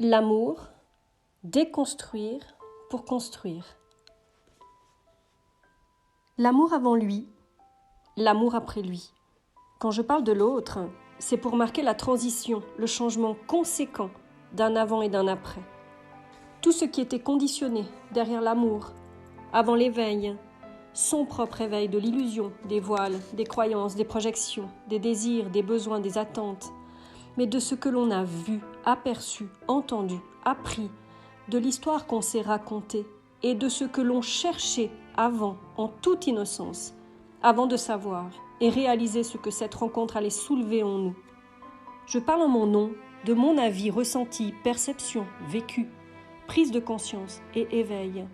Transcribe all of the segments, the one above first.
L'amour, déconstruire pour construire. L'amour avant lui, l'amour après lui. Quand je parle de l'autre, c'est pour marquer la transition, le changement conséquent d'un avant et d'un après. Tout ce qui était conditionné derrière l'amour, avant l'éveil, son propre éveil de l'illusion, des voiles, des croyances, des projections, des désirs, des besoins, des attentes, mais de ce que l'on a vu, aperçu, entendu, appris, de l'histoire qu'on s'est racontée et de ce que l'on cherchait avant, en toute innocence, avant de savoir et réaliser ce que cette rencontre allait soulever en nous. Je parle en mon nom, de mon avis, ressenti, perception, vécu, prise de conscience et éveil.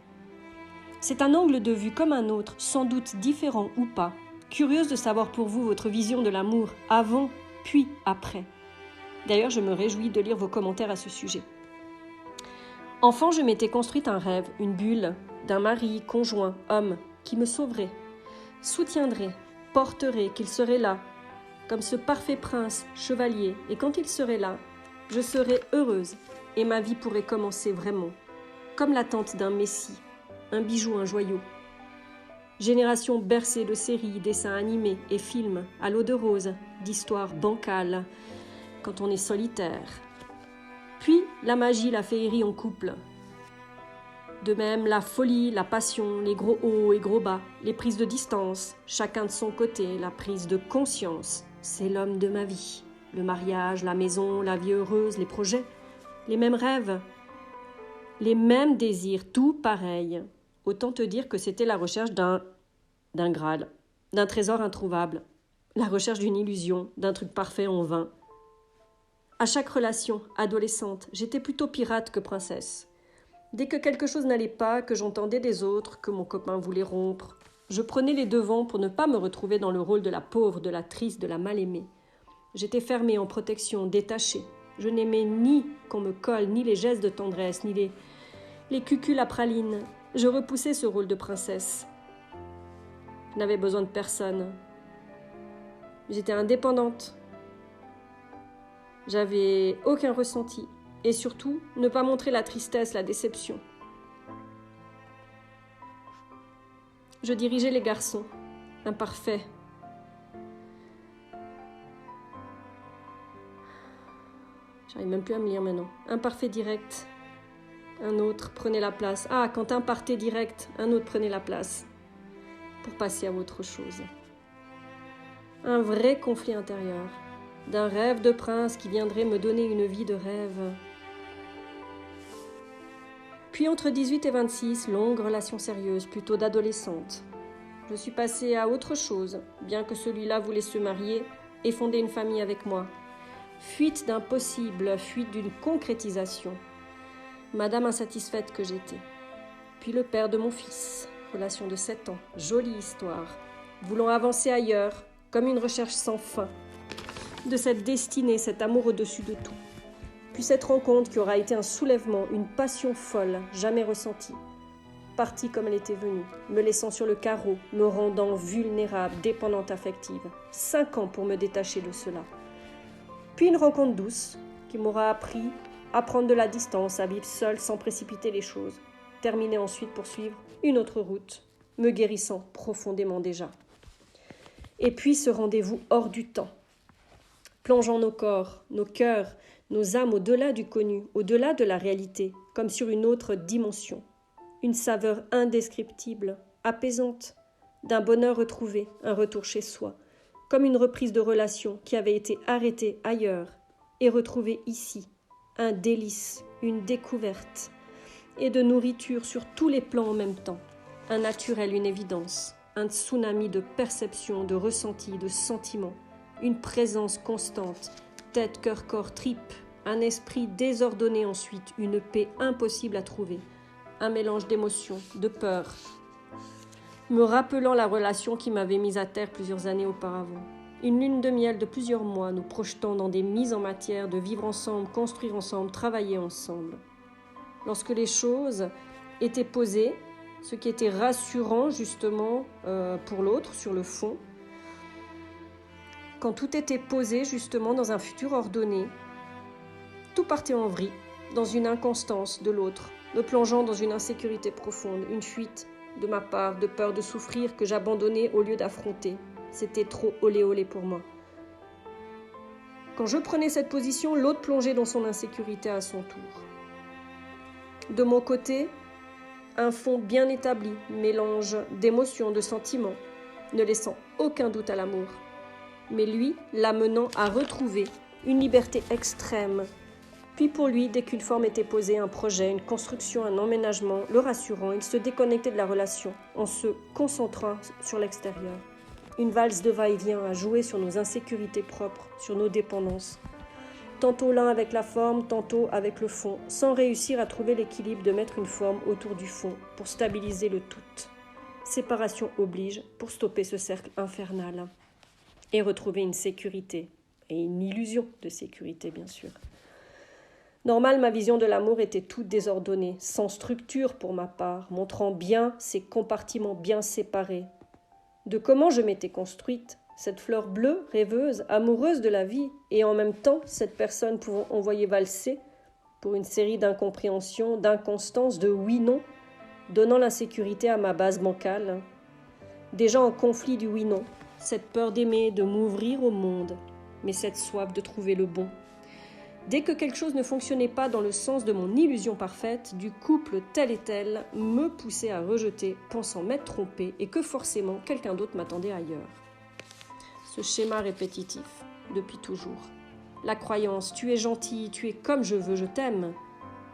C'est un angle de vue comme un autre, sans doute différent ou pas, curieuse de savoir pour vous votre vision de l'amour avant puis après. D'ailleurs, je me réjouis de lire vos commentaires à ce sujet. Enfant, je m'étais construite un rêve, une bulle, d'un mari, conjoint, homme, qui me sauverait, soutiendrait, porterait, qu'il serait là, comme ce parfait prince, chevalier, et quand il serait là, je serais heureuse, et ma vie pourrait commencer vraiment, comme l'attente d'un messie, un bijou, un joyau. Génération bercée de séries, dessins animés et films, à l'eau de rose, d'histoires bancales, quand on est solitaire. Puis la magie, la féerie en couple. De même la folie, la passion, les gros hauts et gros bas, les prises de distance, chacun de son côté, la prise de conscience. C'est l'homme de ma vie. Le mariage, la maison, la vie heureuse, les projets, les mêmes rêves, les mêmes désirs, tout pareil. Autant te dire que c'était la recherche d'un Graal, d'un trésor introuvable, la recherche d'une illusion, d'un truc parfait en vain. À chaque relation, adolescente, j'étais plutôt pirate que princesse. Dès que quelque chose n'allait pas, que j'entendais des autres, que mon copain voulait rompre, je prenais les devants pour ne pas me retrouver dans le rôle de la pauvre, de la triste, de la mal-aimée. J'étais fermée, en protection, détachée. Je n'aimais ni qu'on me colle, ni les gestes de tendresse, ni les cucules à praline. Je repoussais ce rôle de princesse. Je n'avais besoin de personne. J'étais indépendante. J'avais aucun ressenti. Et surtout, ne pas montrer la tristesse, la déception. Je dirigeais les garçons, imparfaits. J'arrive même plus à me lire maintenant. Imparfait direct, un autre prenait la place. Ah, quand un partait direct, un autre prenait la place. Pour passer à autre chose. Un vrai conflit intérieur. D'un rêve de prince qui viendrait me donner une vie de rêve. Puis entre 18 et 26, longue relation sérieuse, plutôt d'adolescente. Je suis passée à autre chose, bien que celui-là voulait se marier et fonder une famille avec moi. Fuite d'un possible, fuite d'une concrétisation. Madame insatisfaite que j'étais. Puis le père de mon fils, relation de 7 ans, jolie histoire. Voulant avancer ailleurs, comme une recherche sans fin. De cette destinée, cet amour au-dessus de tout. Puis cette rencontre qui aura été un soulèvement, une passion folle, jamais ressentie. Partie comme elle était venue, me laissant sur le carreau, me rendant vulnérable, dépendante affective. 5 ans pour me détacher de cela. Puis une rencontre douce, qui m'aura appris à prendre de la distance, à vivre seule sans précipiter les choses. Terminer ensuite pour suivre une autre route, me guérissant profondément déjà. Et puis ce rendez-vous hors du temps. Plongeant nos corps, nos cœurs, nos âmes au-delà du connu, au-delà de la réalité, comme sur une autre dimension. Une saveur indescriptible, apaisante, d'un bonheur retrouvé, un retour chez soi, comme une reprise de relation qui avait été arrêtée ailleurs et retrouvée ici, un délice, une découverte, et de nourriture sur tous les plans en même temps, un naturel, une évidence, un tsunami de perception, de ressenti, de sentiments. Une présence constante, tête, cœur, corps, tripes, un esprit désordonné ensuite, une paix impossible à trouver, un mélange d'émotions, de peur, me rappelant la relation qui m'avait mise à terre plusieurs années auparavant. Une lune de miel de plusieurs mois, nous projetant dans des mises en matière de vivre ensemble, construire ensemble, travailler ensemble. Lorsque les choses étaient posées, ce qui était rassurant justement pour l'autre sur le fond, quand tout était posé justement dans un futur ordonné, tout partait en vrille, dans une inconstance de l'autre, me plongeant dans une insécurité profonde, une fuite de ma part, de peur de souffrir que j'abandonnais au lieu d'affronter. C'était trop olé olé pour moi. Quand je prenais cette position, l'autre plongeait dans son insécurité à son tour. De mon côté, un fond bien établi, mélange d'émotions, de sentiments, ne laissant aucun doute à l'amour. Mais lui, l'amenant à retrouver une liberté extrême. Puis pour lui, dès qu'une forme était posée, un projet, une construction, un emménagement, le rassurant, il se déconnectait de la relation en se concentrant sur l'extérieur. Une valse de va-et-vient à jouer sur nos insécurités propres, sur nos dépendances. Tantôt l'un avec la forme, tantôt avec le fond, sans réussir à trouver l'équilibre de mettre une forme autour du fond pour stabiliser le tout. Séparation oblige pour stopper ce cercle infernal et retrouver une sécurité, et une illusion de sécurité bien sûr. Normal, ma vision de l'amour était toute désordonnée, sans structure pour ma part, montrant bien ces compartiments bien séparés. De comment je m'étais construite, cette fleur bleue, rêveuse, amoureuse de la vie, et en même temps cette personne pouvant envoyer valser pour une série d'incompréhensions, d'inconstances, de oui-non, donnant l'insécurité à ma base bancale. Déjà en conflit du oui-non, cette peur d'aimer, de m'ouvrir au monde, mais cette soif de trouver le bon. Dès que quelque chose ne fonctionnait pas dans le sens de mon illusion parfaite, du couple tel et tel me poussait à rejeter, pensant m'être trompée et que forcément quelqu'un d'autre m'attendait ailleurs. Ce schéma répétitif, depuis toujours. La croyance, tu es gentil, tu es comme je veux, je t'aime.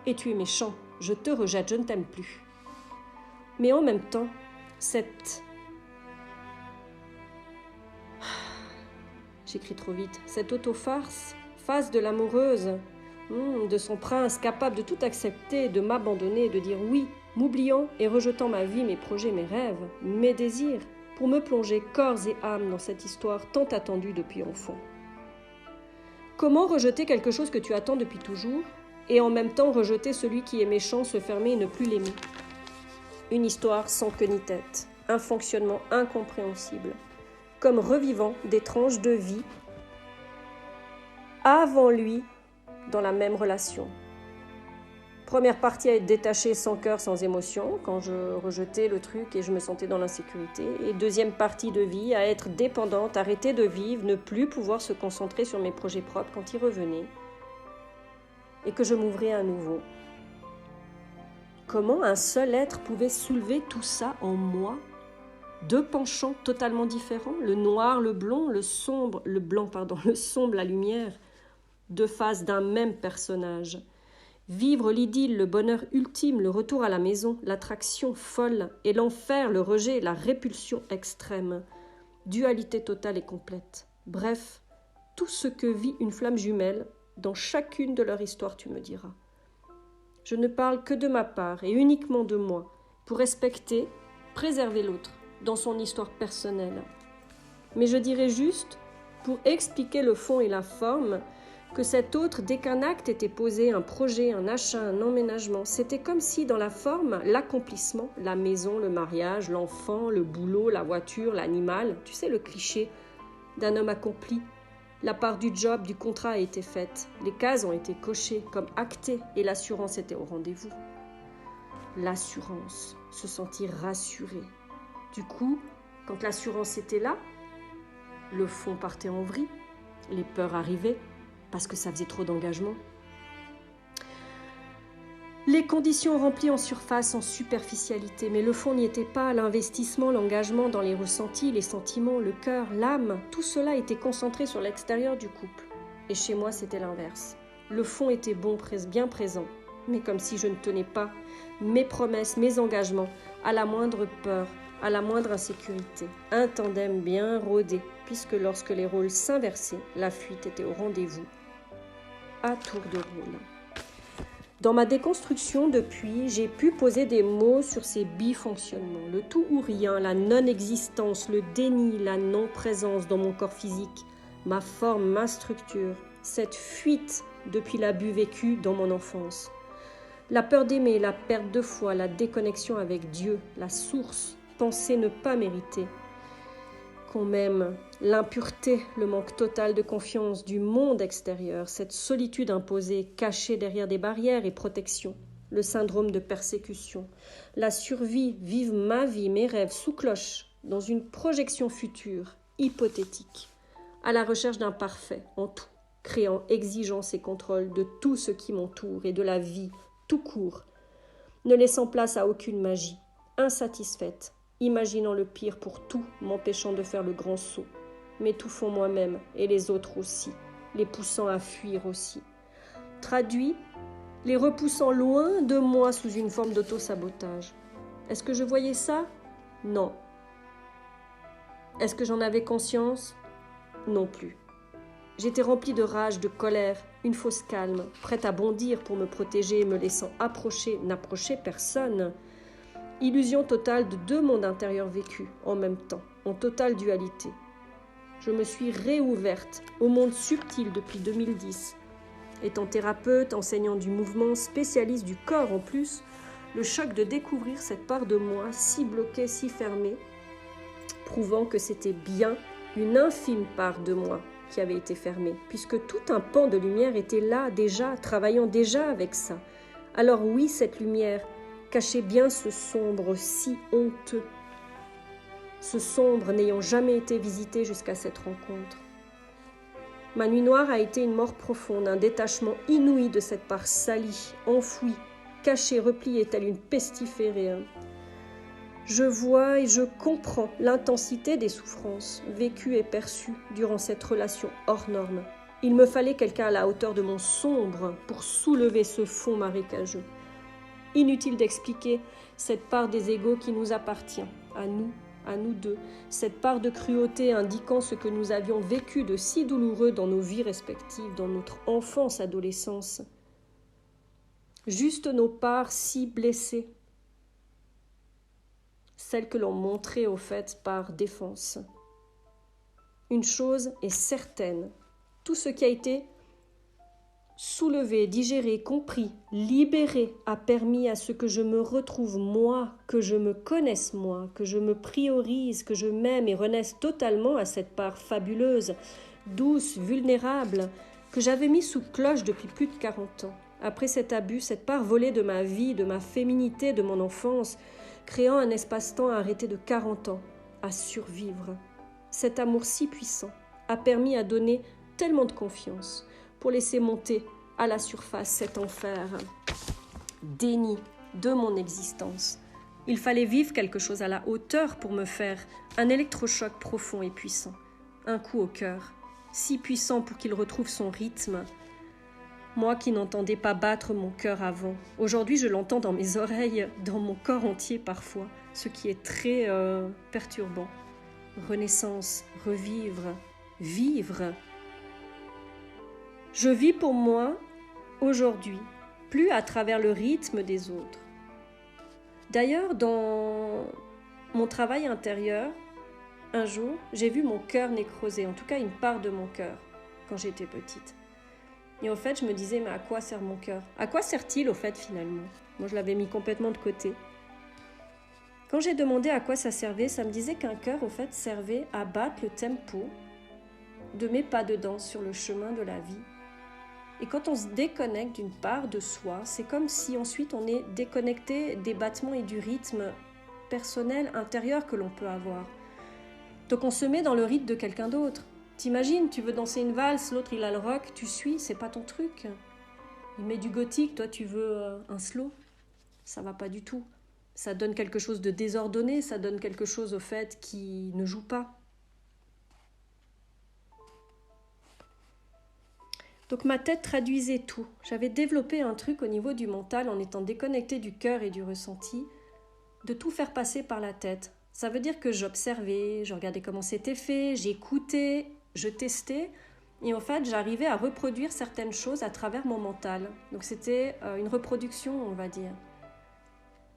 Et tu es méchant, je te rejette, je ne t'aime plus. Mais en même temps, J'écris trop vite. Cette auto-farce, face de l'amoureuse, de son prince, capable de tout accepter, de m'abandonner, de dire oui, m'oubliant et rejetant ma vie, mes projets, mes rêves, mes désirs, pour me plonger corps et âme dans cette histoire tant attendue depuis enfant. Comment rejeter quelque chose que tu attends depuis toujours, et en même temps rejeter celui qui est méchant, se fermer et ne plus l'aimer? Une histoire sans queue ni tête, un fonctionnement incompréhensible, comme revivant des tranches de vie avant lui dans la même relation. Première partie à être détachée sans cœur, sans émotion, quand je rejetais le truc et je me sentais dans l'insécurité. Et deuxième partie de vie à être dépendante, arrêter de vivre, ne plus pouvoir se concentrer sur mes projets propres quand ils revenaient. Et que je m'ouvrais à nouveau. Comment un seul être pouvait soulever tout ça en moi? Deux penchants totalement différents, le noir, le blond, le sombre, la lumière, deux faces d'un même personnage. Vivre l'idylle, le bonheur ultime, le retour à la maison, l'attraction folle, et l'enfer, le rejet, la répulsion extrême. Dualité totale et complète. Bref, tout ce que vit une flamme jumelle, dans chacune de leurs histoires, tu me diras. Je ne parle que de ma part et uniquement de moi, pour respecter, préserver l'autre dans son histoire personnelle. Mais je dirais juste, pour expliquer le fond et la forme, que cet autre, dès qu'un acte était posé, un projet, un achat, un emménagement, c'était comme si dans la forme, l'accomplissement, la maison, le mariage, l'enfant, le boulot, la voiture, l'animal, tu sais le cliché d'un homme accompli, la part du job, du contrat a été faite, les cases ont été cochées comme actées et l'assurance était au rendez-vous. L'assurance, se sentir rassuré. Du coup, quand l'assurance était là, le fond partait en vrille, les peurs arrivaient, parce que ça faisait trop d'engagement. Les conditions remplies en surface, en superficialité, mais le fond n'y était pas, l'investissement, l'engagement dans les ressentis, les sentiments, le cœur, l'âme, tout cela était concentré sur l'extérieur du couple. Et chez moi, c'était l'inverse. Le fond était bon, bien présent, mais comme si je ne tenais pas mes promesses, mes engagements, à la moindre peur, à la moindre insécurité. Un tandem bien rodé, puisque lorsque les rôles s'inversaient, la fuite était au rendez-vous. À tour de rôle. Dans ma déconstruction depuis, j'ai pu poser des mots sur ces bifonctionnements, le tout ou rien, la non-existence, le déni, la non-présence dans mon corps physique, ma forme, ma structure, cette fuite depuis l'abus vécu dans mon enfance. La peur d'aimer, la perte de foi, la déconnexion avec Dieu, la source, penser ne pas mériter. qu'on m'aime, l'impureté, le manque total de confiance du monde extérieur, cette solitude imposée, cachée derrière des barrières et protections, le syndrome de persécution, la survie, vivre ma vie, mes rêves sous cloche, dans une projection future, hypothétique, à la recherche d'un parfait en tout, créant exigence et contrôle de tout ce qui m'entoure et de la vie tout court, ne laissant place à aucune magie, insatisfaite, imaginant le pire pour tout, m'empêchant de faire le grand saut, m'étouffant moi-même et les autres aussi, les poussant à fuir aussi. Traduit, les repoussant loin de moi sous une forme d'auto-sabotage. Est-ce que je voyais ça? Non. Est-ce que j'en avais conscience? Non plus. J'étais remplie de rage, de colère, une fausse calme, prête à bondir pour me protéger, me laissant n'approcher personne. Illusion totale de deux mondes intérieurs vécus en même temps, en totale dualité. Je me suis réouverte au monde subtil depuis 2010. Étant thérapeute, enseignant du mouvement, spécialiste du corps en plus, le choc de découvrir cette part de moi si bloquée, si fermée, prouvant que c'était bien une infime part de moi qui avait été fermée, puisque tout un pan de lumière était là déjà, travaillant déjà avec ça. Alors oui, cette lumière cachait bien ce sombre si honteux, ce sombre n'ayant jamais été visité jusqu'à cette rencontre. Ma nuit noire a été une mort profonde, un détachement inouï de cette part salie, enfouie, cachée, repliée telle une pestiférée. Je vois et je comprends l'intensité des souffrances vécues et perçues durant cette relation hors norme. Il me fallait quelqu'un à la hauteur de mon sombre pour soulever ce fond marécageux. Inutile d'expliquer cette part des égos qui nous appartient, à nous deux, cette part de cruauté indiquant ce que nous avions vécu de si douloureux dans nos vies respectives, dans notre enfance, adolescence. Juste nos parts si blessées, celles que l'on montrait au fait par défense. Une chose est certaine, tout ce qui a été soulevé, digéré, compris, libéré a permis à ce que je me retrouve moi, que je me connaisse moi, que je me priorise, que je m'aime et renaisse totalement à cette part fabuleuse, douce, vulnérable, que j'avais mis sous cloche depuis plus de 40 ans. Après cet abus, cette part volée de ma vie, de ma féminité, de mon enfance, créant un espace-temps arrêté de 40 ans, à survivre. Cet amour si puissant a permis à donner tellement de confiance, pour laisser monter à la surface cet enfer, déni de mon existence. Il fallait vivre quelque chose à la hauteur pour me faire un électrochoc profond et puissant, un coup au cœur, si puissant pour qu'il retrouve son rythme. Moi qui n'entendais pas battre mon cœur avant, aujourd'hui je l'entends dans mes oreilles, dans mon corps entier parfois, ce qui est très perturbant. Renaissance, revivre, vivre. Je vis pour moi, aujourd'hui, plus à travers le rythme des autres. D'ailleurs, dans mon travail intérieur, un jour, j'ai vu mon cœur nécrosé, en tout cas une part de mon cœur, quand j'étais petite. Et au fait, je me disais, mais à quoi sert mon cœur? À quoi sert-il au fait finalement? Moi, je l'avais mis complètement de côté. Quand j'ai demandé à quoi ça servait, ça me disait qu'un cœur, au fait, servait à battre le tempo de mes pas de danse sur le chemin de la vie. Et quand on se déconnecte d'une part de soi, c'est comme si ensuite on est déconnecté des battements et du rythme personnel intérieur que l'on peut avoir. Donc on se met dans le rythme de quelqu'un d'autre. T'imagines, tu veux danser une valse, l'autre il a le rock, tu suis, c'est pas ton truc. Il met du gothique, toi tu veux un slow. Ça va pas du tout. Ça donne quelque chose de désordonné, ça donne quelque chose au fait qui ne joue pas. Donc ma tête traduisait tout. J'avais développé un truc au niveau du mental en étant déconnectée du cœur et du ressenti, de tout faire passer par la tête. Ça veut dire que j'observais, je regardais comment c'était fait, j'écoutais, je testais, et en fait j'arrivais à reproduire certaines choses à travers mon mental. Donc c'était une reproduction, on va dire.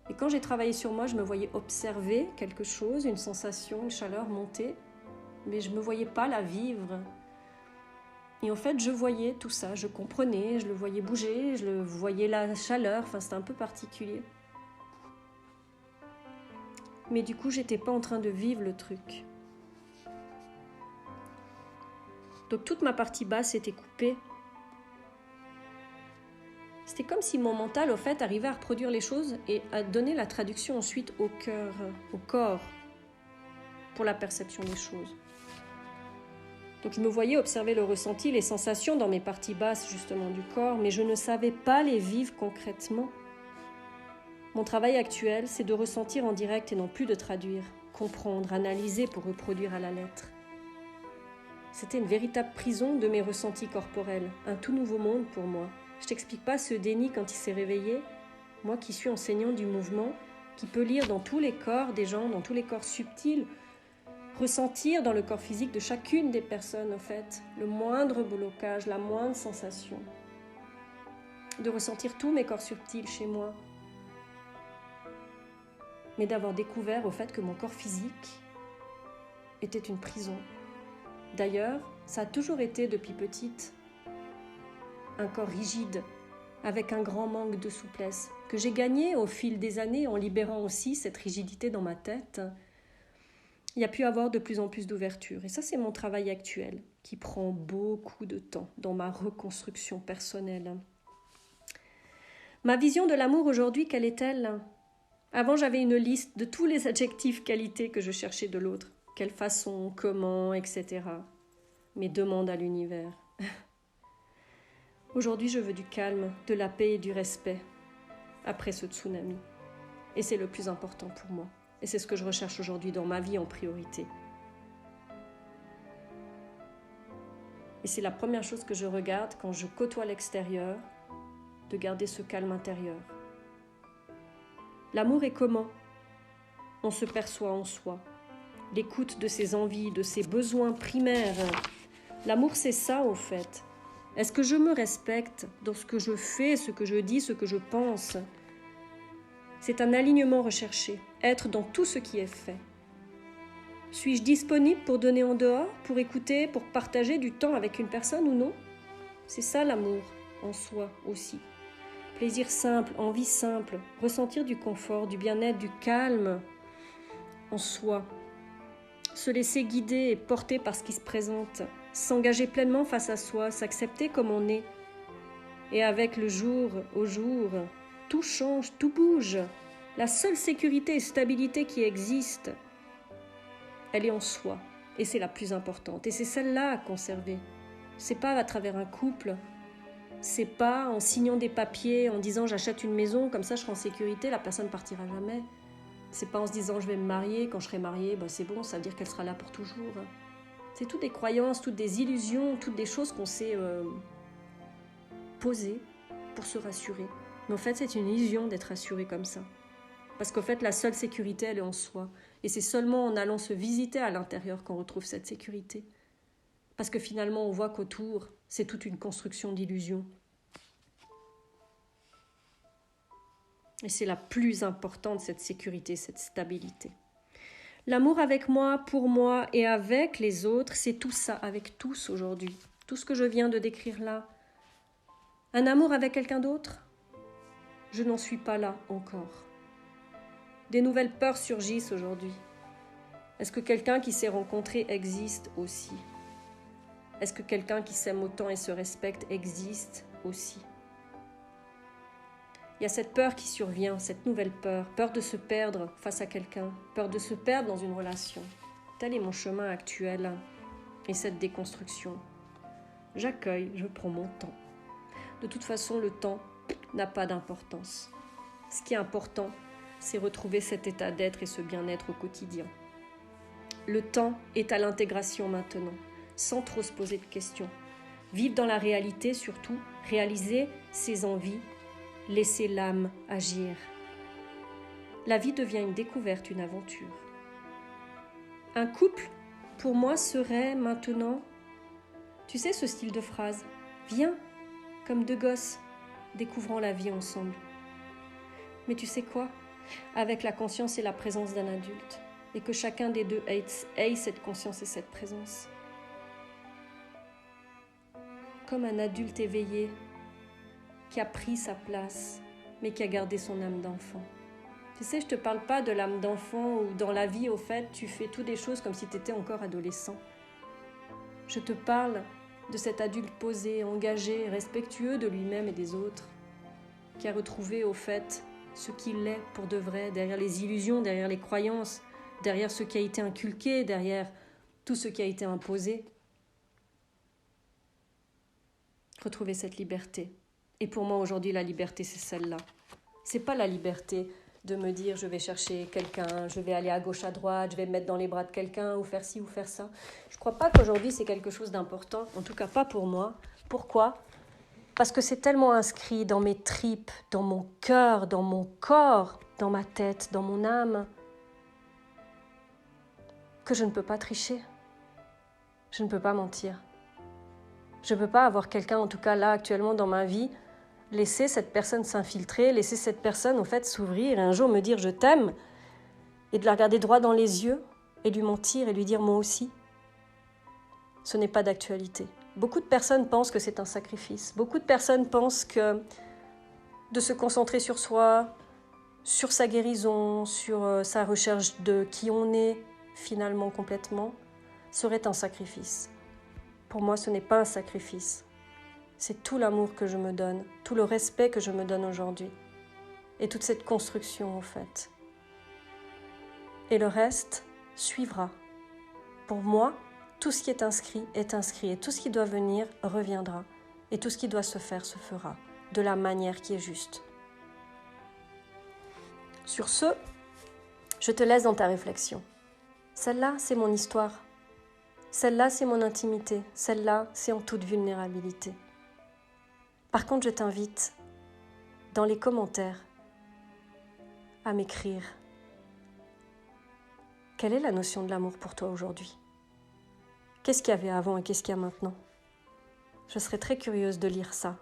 Et quand j'ai travaillé sur moi, je me voyais observer quelque chose, une sensation, une chaleur monter, mais je ne me voyais pas la vivre. Et en fait, je voyais tout ça, je comprenais, je le voyais bouger, je le voyais la chaleur, enfin c'était un peu particulier. Mais du coup, j'étais pas en train de vivre le truc. Donc toute ma partie basse était coupée. C'était comme si mon mental, au fait, arrivait à reproduire les choses et à donner la traduction ensuite au cœur, au corps, pour la perception des choses. Donc je me voyais observer le ressenti, les sensations dans mes parties basses justement du corps, mais je ne savais pas les vivre concrètement. Mon travail actuel, c'est de ressentir en direct et non plus de traduire, comprendre, analyser pour reproduire à la lettre. C'était une véritable prison de mes ressentis corporels, un tout nouveau monde pour moi. Je t'explique pas ce déni quand il s'est réveillé, moi qui suis enseignant du mouvement, qui peut lire dans tous les corps des gens, dans tous les corps subtils, ressentir dans le corps physique de chacune des personnes, en fait, le moindre blocage, la moindre sensation. De ressentir tous mes corps subtils chez moi. Mais d'avoir découvert au fait que mon corps physique était une prison. D'ailleurs, ça a toujours été depuis petite un corps rigide, avec un grand manque de souplesse, que j'ai gagné au fil des années en libérant aussi cette rigidité dans ma tête. Il y a pu avoir de plus en plus d'ouverture. Et ça, c'est mon travail actuel, qui prend beaucoup de temps dans ma reconstruction personnelle. Ma vision de l'amour aujourd'hui, quelle est-elle ? Avant, j'avais une liste de tous les adjectifs qualités que je cherchais de l'autre. Quelle façon, comment, etc. Mes demandes à l'univers. Aujourd'hui, je veux du calme, de la paix et du respect, après ce tsunami. Et c'est le plus important pour moi. Et c'est ce que je recherche aujourd'hui dans ma vie en priorité. Et c'est la première chose que je regarde quand je côtoie l'extérieur, de garder ce calme intérieur. L'amour est comment ? On se perçoit en soi. L'écoute de ses envies, de ses besoins primaires. L'amour, c'est ça, au fait. Est-ce que je me respecte dans ce que je fais, ce que je dis, ce que je pense ? C'est un alignement recherché, être dans tout ce qui est fait. Suis-je disponible pour donner en dehors, pour écouter, pour partager du temps avec une personne ou non ? C'est ça l'amour, en soi aussi. Plaisir simple, envie simple, ressentir du confort, du bien-être, du calme en soi. Se laisser guider et porter par ce qui se présente. S'engager pleinement face à soi, s'accepter comme on est. Et avec le jour au jour, tout change, tout bouge. La seule sécurité et stabilité qui existe, elle est en soi. Et c'est la plus importante. Et c'est celle-là à conserver. C'est pas à travers un couple. C'est pas en signant des papiers, en disant j'achète une maison, comme ça je serai en sécurité, la personne ne partira jamais. C'est pas en se disant je vais me marier, quand je serai mariée, c'est bon, ça veut dire qu'elle sera là pour toujours. C'est toutes des croyances, toutes des illusions, toutes des choses qu'on s'est posées pour se rassurer. Mais en fait, c'est une illusion d'être rassuré comme ça. Parce qu'en fait, la seule sécurité, elle est en soi. Et c'est seulement en allant se visiter à l'intérieur qu'on retrouve cette sécurité. Parce que finalement, on voit qu'autour, c'est toute une construction d'illusions. Et c'est la plus importante, cette sécurité, cette stabilité. L'amour avec moi, pour moi et avec les autres, c'est tout ça, avec tous aujourd'hui. Tout ce que je viens de décrire là. Un amour avec quelqu'un d'autre ? Je n'en suis pas là encore. Des nouvelles peurs surgissent aujourd'hui. Est-ce que quelqu'un qui s'est rencontré existe aussi ? Est-ce que quelqu'un qui s'aime autant et se respecte existe aussi ? Il y a cette peur qui survient, cette nouvelle peur, peur de se perdre face à quelqu'un, peur de se perdre dans une relation. Tel est mon chemin actuel et cette déconstruction. J'accueille, je prends mon temps. De toute façon, le temps n'a pas d'importance. Ce qui est important, c'est retrouver cet état d'être et ce bien-être au quotidien. Le temps est à l'intégration maintenant, sans trop se poser de questions. Vivre dans la réalité surtout, réaliser ses envies, laisser l'âme agir. La vie devient une découverte, une aventure. Un couple, pour moi, serait maintenant, tu sais ce style de phrase, viens, comme deux gosses, découvrant la vie ensemble. Mais tu sais quoi ? Avec la conscience et la présence d'un adulte, et que chacun des deux ait cette conscience et cette présence. Comme un adulte éveillé, qui a pris sa place, mais qui a gardé son âme d'enfant. Tu sais, je te parle pas de l'âme d'enfant où dans la vie, au fait, tu fais toutes des choses comme si tu étais encore adolescent. Je te parle de cet adulte posé, engagé, respectueux de lui-même et des autres, qui a retrouvé au fait ce qu'il est pour de vrai, derrière les illusions, derrière les croyances, derrière ce qui a été inculqué, derrière tout ce qui a été imposé. Retrouver cette liberté. Et pour moi aujourd'hui, la liberté, c'est celle-là. C'est pas la liberté de me dire je vais chercher quelqu'un, je vais aller à gauche, à droite, je vais me mettre dans les bras de quelqu'un ou faire ci ou faire ça. Je crois pas qu'aujourd'hui c'est quelque chose d'important, en tout cas pas pour moi. Pourquoi ? Parce que c'est tellement inscrit dans mes tripes, dans mon cœur, dans mon corps, dans ma tête, dans mon âme, que je ne peux pas tricher. Je ne peux pas mentir. Je ne peux pas avoir quelqu'un, en tout cas là actuellement dans ma vie, laisser cette personne s'infiltrer, laisser cette personne au fait s'ouvrir et un jour me dire je t'aime et de la regarder droit dans les yeux et lui mentir et lui dire moi aussi. Ce n'est pas d'actualité. Beaucoup de personnes pensent que c'est un sacrifice. Beaucoup de personnes pensent que de se concentrer sur soi, sur sa guérison, sur sa recherche de qui on est finalement complètement, serait un sacrifice. Pour moi, ce n'est pas un sacrifice. C'est tout l'amour que je me donne, tout le respect que je me donne aujourd'hui. Et toute cette construction, en fait. Et le reste suivra. Pour moi, tout ce qui est inscrit, et tout ce qui doit venir reviendra. Et tout ce qui doit se faire, se fera, de la manière qui est juste. Sur ce, je te laisse dans ta réflexion. Celle-là, c'est mon histoire. Celle-là, c'est mon intimité. Celle-là, c'est en toute vulnérabilité. Par contre, je t'invite, dans les commentaires, à m'écrire. Quelle est la notion de l'amour pour toi aujourd'hui ? Qu'est-ce qu'il y avait avant et qu'est-ce qu'il y a maintenant ? Je serais très curieuse de lire ça.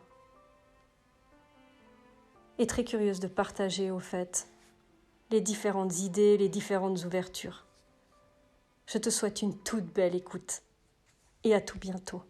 Et très curieuse de partager, au fait, les différentes idées, les différentes ouvertures. Je te souhaite une toute belle écoute. Et à tout bientôt.